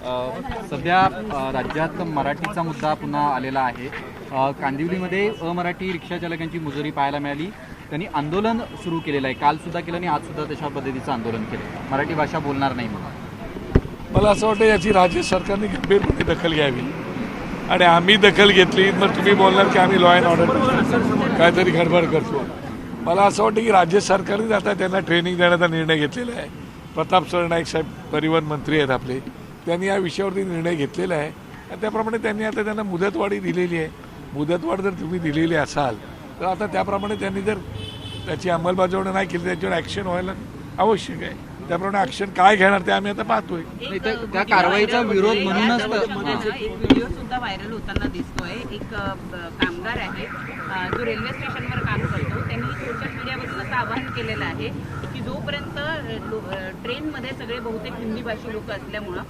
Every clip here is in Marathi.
सध्या राज्यात मराठीचा मुद्दा पुन्हा आलेला आहे। कांदिवलीमध्ये अमराठी रिक्षा चालकांची मुजोरी पाहायला मिळाली। त्यांनी आंदोलन सुरू केलेलं आहे, काल सुद्धा केलं आणि आज सुद्धा तशा पद्धतीचं आंदोलन केलं। मराठी भाषा बोलणार नाही म्हणून। मला असं वाटतं याची राज्य सरकारने गंभीरपणे दखल घ्यावी आणि आम्ही दखल घेतली मग तुम्ही बोलणार की आम्ही लॉ अँड ऑर्डर काहीतरी गडबड करतो। मला असं वाटतं की राज्य सरकारने आता त्यांना ट्रेनिंग देण्याचा निर्णय घेतलेला आहे। प्रताप सरनाईक साहेब परिवहन मंत्री आहेत आपले, त्यांनी या विषयावरती निर्णय घेतलेला आहे आणि त्याप्रमाणे त्यांनी आता त्यांना मुदतवाढी दिलेली आहे। मुदतवाढ जर तुम्ही दिलेली असाल तर आता त्याप्रमाणे त्यांनी जर त्याची अंमलबजावणी नाही केली त्याच्यावर ॲक्शन व्हायला आवश्यक आहे। त्याप्रमाणे ॲक्शन काय घेणार ते आम्ही आता पाहतोय। त्या कारवाईचा विरोध म्हणूनच एक व्हिडिओ सुद्धा व्हायरल होताना दिसतोय। एक कामगार आहे जो रेल्वे स्टेशनवर काम करतो, त्यांनी सोशल मीडियावरून असं आवाहन केलेलं आहे की जोपर्यंत ट्रेनमध्ये सगळे बहुतेक हिंदी भाषी लोक असल्यामुळं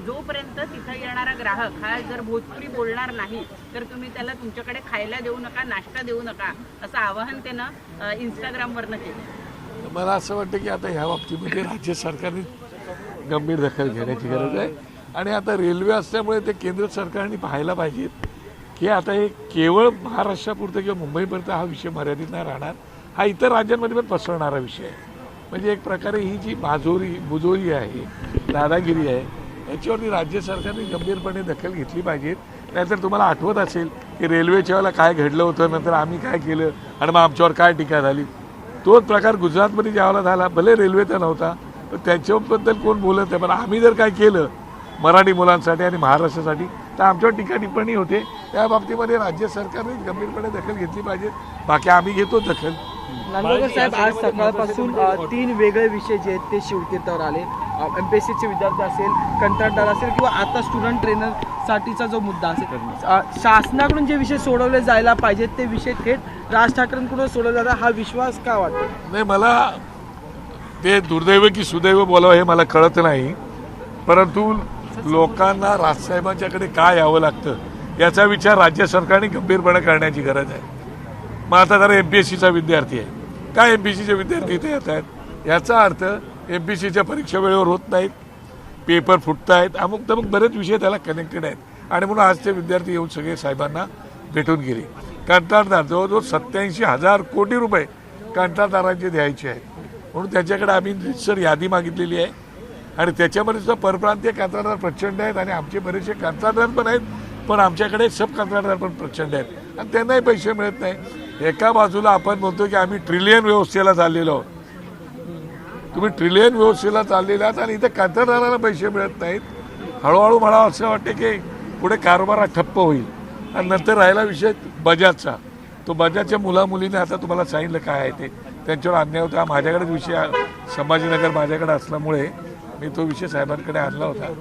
जोपर्यंत तिथं येणारा ग्राहक हा जर भोजपुरी बोलणार नाही तर तुम्ही त्याला तुमच्याकडे खायला देऊ नका, नाश्ता देऊ नका, असं आवाहन त्यानं इंस्टाग्रामवरनं केलं। मला असं वाटतं की आता ह्या बाबतीमध्ये राज्य सरकारने गंभीर दखल घेण्याची गरज आहे आणि आता रेल्वे असल्यामुळे ते केंद्र सरकारने पाहायला पाहिजेत की आता हे केवळ महाराष्ट्रापुरतं किंवा मुंबईपर्यंत हा विषय मर्यादित नाही राहणार, हा इतर राज्यांमध्ये पण पसरणारा विषय आहे। म्हणजे एक प्रकारे ही जी बुजोरी आहे, दादागिरी आहे, याच्यावरती राज्य सरकारने गंभीरपणे दखल घेतली पाहिजेत। नाहीतर तुम्हाला आठवत असेल की रेल्वेच्या वेळेला काय घडलं होतं, नंतर आम्ही काय केलं आणि मग आमच्यावर काय टीका झाली। तोच प्रकार गुजरातमध्ये ज्यावेळेला झाला, भले रेल्वेचा नव्हता पण त्याच्याबद्दल कोण बोलत आहे, पण आम्ही जर काय केलं मराठी मुलांसाठी आणि महाराष्ट्रासाठी तर आमच्यावर टीका टिप्पणी होते। त्या बाबतीमध्ये राज्य सरकारने गंभीरपणे दखल घेतली पाहिजे। बाकी आम्ही घेतो दखल। नांदगावकर साहेब, आज सकाळपासून 3 वेगळे विषय जे आहेत ते शिवतीर्थावर आले। एमपीएससीचे विद्यार्थी असेल, कंत्राटदार असेल किंवा आता स्टुडंट ट्रेनर साठीचा जो मुद्दा असेल, शासनाकडून जे विषय सोडवले जायला पाहिजेत ते विषय थेट राज ठाकरेंकडून सोडवला जातात, हा विश्वास का वाटतो? नाही, मला ते दुर्दैव की सुदैव बोलावं हे मला कळत नाही, परंतु लोकांना राजसाहेबांच्याकडे काय यावं लागतं याचा विचार राज्य सरकारने गंभीरपणे करण्याची गरज आहे। मग आता जरा एमपीएससीचा विद्यार्थी आहे, काय एमपीएससीचे विद्यार्थी इथे येत आहेत, याचा अर्थ एमपीएससीच्या परीक्षा वेळेवर होत नाहीत, पेपर फुटत आहेत, अमुक तमुक बरेच विषय त्याला कनेक्टेड आहेत आणि म्हणून आज ते विद्यार्थी येऊन सगळे साहेबांना भेटून गेले। कंत्राटदार जवळजवळ 87,000 कोटी रुपये कंत्राटदारांचे द्यायचे आहेत, म्हणून त्याच्याकडे आम्ही सर यादी मागितलेली आहे आणि त्याच्यामध्ये सुद्धा परप्रांतीय कंत्राटदार प्रचंड आहेत आणि आमचे बरेचसे कंत्राटदार पण आहेत, पण आमच्याकडे सब कंत्राटदार पण प्रचंड आहेत आणि त्यांनाही पैसे मिळत नाही। एका बाजूला आपण म्हणतो की आम्ही ट्रिलियन व्यवस्थेला चाललेलो आहोत, तुम्ही ट्रिलियन व्यवस्थेला चाललेले आहात आणि इथे कंत्राटदारांना पैसे मिळत नाहीत। हळूहळू मला असं वाटते की पुढे कारभार ठप्प होईल आणि नंतर राहिला विषय बजाजचा, तो बजाजच्या मुलामुलीने आता तुम्हाला सांगितलं काय आहे ते, त्यांच्यावर अन्याय होता। माझ्याकडेच विषय संभाजीनगर माझ्याकडे असल्यामुळे मी तो विषय साहेबांकडे आणला होता।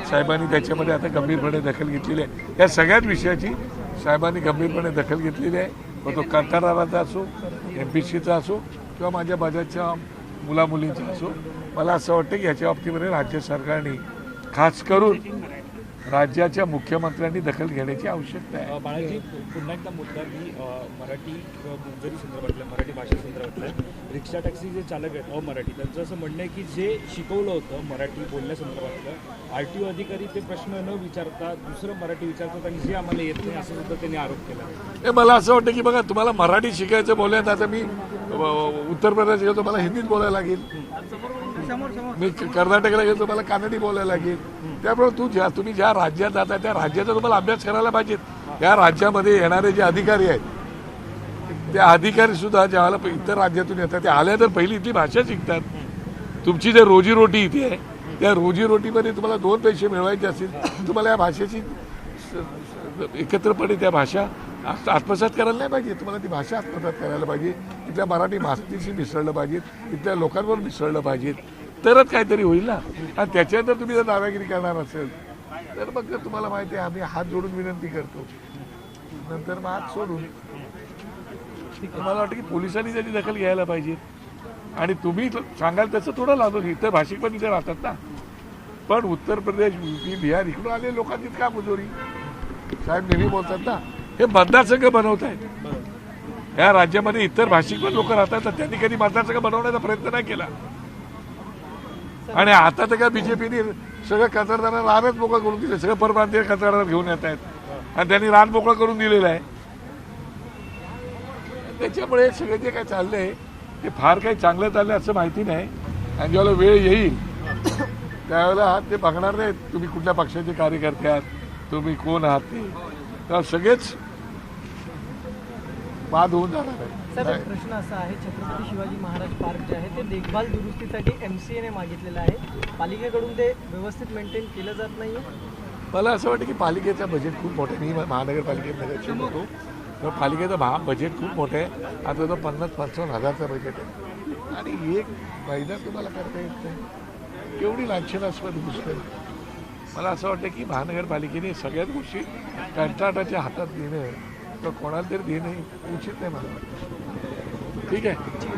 साहेबांनी त्याच्यामध्ये आता गंभीरपणे दखल घेतलेली आहे। या सगळ्याच विषयाची साहेबांनी गंभीरपणे दखल घेतलेली आहे, मग तो कंत्राटदाराचा असो, एमपीएससीचा असो किंवा माझ्या बजाजच्या मुलामुलींचा असो। मला असं वाटतं की याच्या बाबतीमध्ये राज्य सरकारने खास करून राज्याच्या मुख्यमंत्र्यांनी दखल घेण्याची आवश्यकता आहे। बाळाजी, पुन्हा एकदा मुद्दा की मराठी मुजोरी संदर्भातल्या, मराठी भाषेसंदर्भातल्या रिक्षा टॅक्सी जे चालक आहेत अमराठी, त्यांचं असं म्हणणं आहे की जे शिकवलं होतं मराठी बोलण्यासंदर्भातलं, आरटीओ अधिकारी ते प्रश्न न विचारता दुसरं मराठी विचारतात आणि जे आम्हाला येत नाही असं सुद्धा त्यांनी आरोप केला। हे मला असं वाटतं की बघा, तुम्हाला मराठी शिकायचं बोलण्यात आता मी उत्तर प्रदेश गेलो मला हिंदीत बोलायला लागेल, मी कर्नाटकला गेलो मला कानडी बोलायला लागेल। त्यामुळे तुम्ही ज्या राज्यात जाता त्या राज्याचा तुम्हाला अभ्यास करायला पाहिजे। या राज्यामध्ये येणारे जे अधिकारी आहेत ते अधिकारी सुद्धा ज्यावेळेला इतर राज्यातून येतात ते आल्या तर पहिली इथली भाषा शिकतात। तुमची जर रोजीरोटी इथे आहे त्या रोजीरोटीमध्ये तुम्हाला 2 पैसे मिळवायचे असतील तुम्हाला या भाषेची एकत्रपणे त्या भाषा आत्मसात करायला नाही पाहिजे, तुम्हाला ती भाषा आत्मसात करायला पाहिजे। इथल्या मराठी मातीशी मिसळलं पाहिजे, इथल्या लोकांवर मिसळलं पाहिजे, तरच काहीतरी होईल ना। आणि त्याच्यानंतर तुम्ही जर दादागिरी करणार असेल तर मग तुम्हाला माहिती आहे आम्ही हात जोडून विनंती करतो, नंतर मग हात सोडून। मला वाटतं की पोलिसांनी त्याची दखल घ्यायला पाहिजे आणि तुम्ही सांगाल तसं थोडं लागतो, इतर भाषिक पण इथे राहतात ना, पण उत्तर प्रदेश, यूपी, बिहार इकडून आलेल्या लोकांची का मुजोरी? साहेब नेहमी बोलतात ना, हे मतदारसंघ बनवत आहेत। या राज्यामध्ये इतर भाषिक पण लोक राहतात, तर त्यांनी कधी मतदारसंघ बनवण्याचा प्रयत्न नाही केला। आणि आता तर काय बीजेपीने सगळं कंत्राटदारांना रानच मोकळं करून दिलं, सगळं परप्रांतीय कंत्राटदार घेऊन येत आहेत आणि त्यांनी रान मोकळं करून दिलेलं आहे. त्याच्यामुळे सगळं जे काय चाललंय ते फार काही चांगलं चाललंय असं माहिती नाही. आणि ज्यावेळेला वेळ येईल त्यावेळेला ते बघणार नाही तुम्ही कुठल्या पक्षाचे कार्यकर्ते आहात, तुम्ही कोण आहात ते, तर सगळेच वाद होऊन जाणार सर आहे. प्रश्न असा आहे, छत्रपती शिवाजी महाराज पार्क जे आहे ते देखभाल दुरुस्तीसाठी MCA ने मागितलेलं आहे, पालिकेकडून ते व्यवस्थित मेंटेन केलं जात नाहीये. मला असं वाटतं की पालिकेचं बजेट खूप मोठं आहे. मी महानगरपालिकेत नगरसेवक होतो, तर पालिकेचं बजेट खूप मोठं आहे. आता तो 50-55 हजारचं बजेट आहे आणि एक महिना तुम्हाला करता येत नाही. केवढी लांछनास्पद गोष्ट आहे. मला असं वाटतं की महानगरपालिकेने सगळ्याच गोष्टी कंत्राटाच्या हातात देणं तर कोणाला तरी देणं उचित नाही मला वाटतं. ठीक आहे.